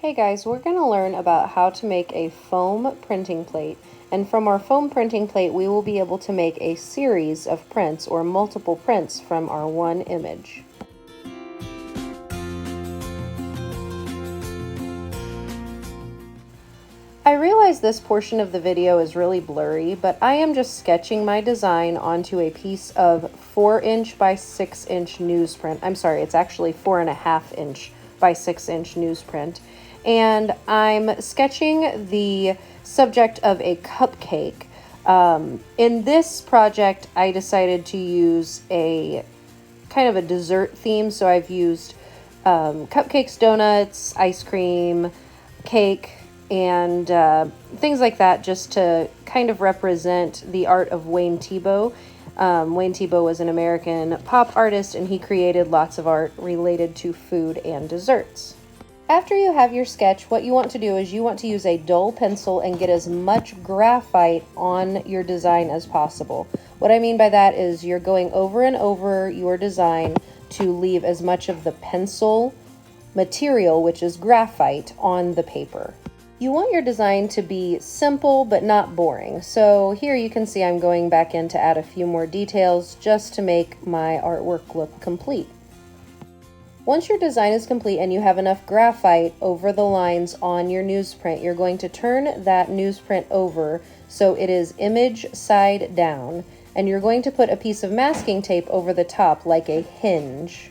Hey guys, we're going to learn about how to make a foam printing plate, and from our foam printing plate we will be able to make a series of prints or multiple prints from our one image. I realize this portion of the video is really blurry, but I am just sketching my design onto a piece of 4" by 6" newsprint. I'm sorry, it's actually 4.5" by 6" newsprint. And I'm sketching the subject of a cupcake. In this project, I decided to use a kind of a dessert theme, so I've used cupcakes, donuts, ice cream, cake, and things like that, just to kind of represent the art of Wayne Thiebaud. Wayne Thiebaud was an American pop artist, and he created lots of art related to food and desserts. After you have your sketch, what you want to do is you want to use a dull pencil and get as much graphite on your design as possible. What I mean by that is you're going over and over your design to leave as much of the pencil material, which is graphite, on the paper. You want your design to be simple but not boring. So here you can see I'm going back in to add a few more details just to make my artwork look complete. Once your design is complete and you have enough graphite over the lines on your newsprint, you're going to turn that newsprint over so it is image side down, and you're going to put a piece of masking tape over the top like a hinge.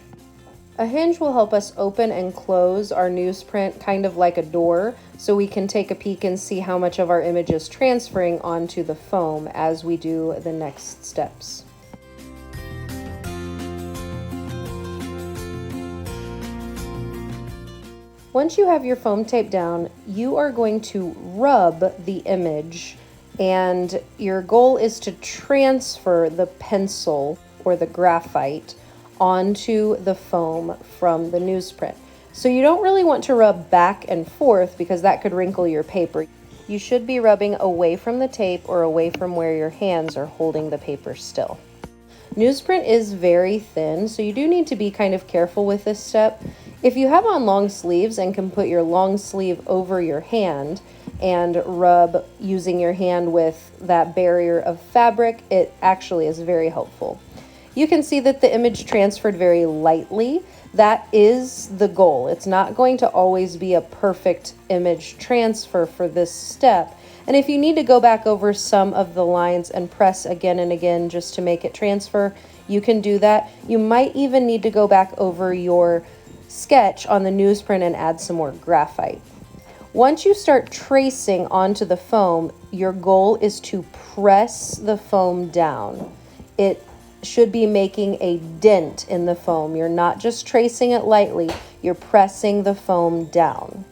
A hinge will help us open and close our newsprint kind of like a door, so we can take a peek and see how much of our image is transferring onto the foam as we do the next steps. Once you have your foam tape down, you are going to rub the image, and your goal is to transfer the pencil or the graphite onto the foam from the newsprint. So you don't really want to rub back and forth because that could wrinkle your paper. You should be rubbing away from the tape or away from where your hands are holding the paper still. Newsprint is very thin, so you do need to be kind of careful with this step. If you have on long sleeves and can put your long sleeve over your hand and rub using your hand with that barrier of fabric, it actually is very helpful. You can see that the image transferred very lightly. That is the goal. It's not going to always be a perfect image transfer for this step. And if you need to go back over some of the lines and press again and again just to make it transfer, you can do that. You might even need to go back over your sketch on the newsprint and add some more graphite. Once you start tracing onto the foam, your goal is to press the foam down. It should be making a dent in the foam. You're not just tracing it lightly, you're pressing the foam down.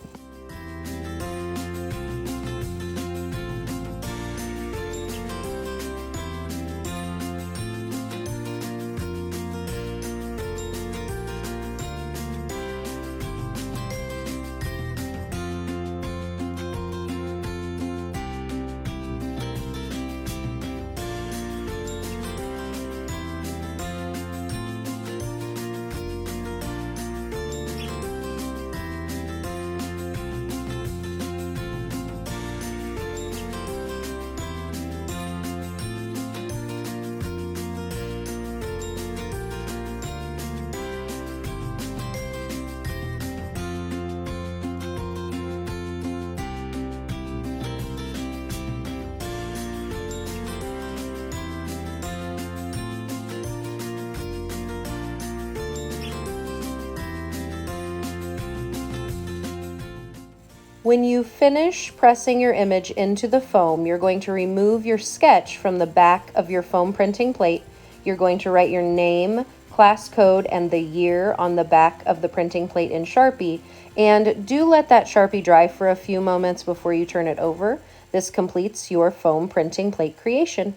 When you finish pressing your image into the foam, you're going to remove your sketch from the back of your foam printing plate. You're going to write your name, class code, and the year on the back of the printing plate in Sharpie. And do let that Sharpie dry for a few moments before you turn it over. This completes your foam printing plate creation.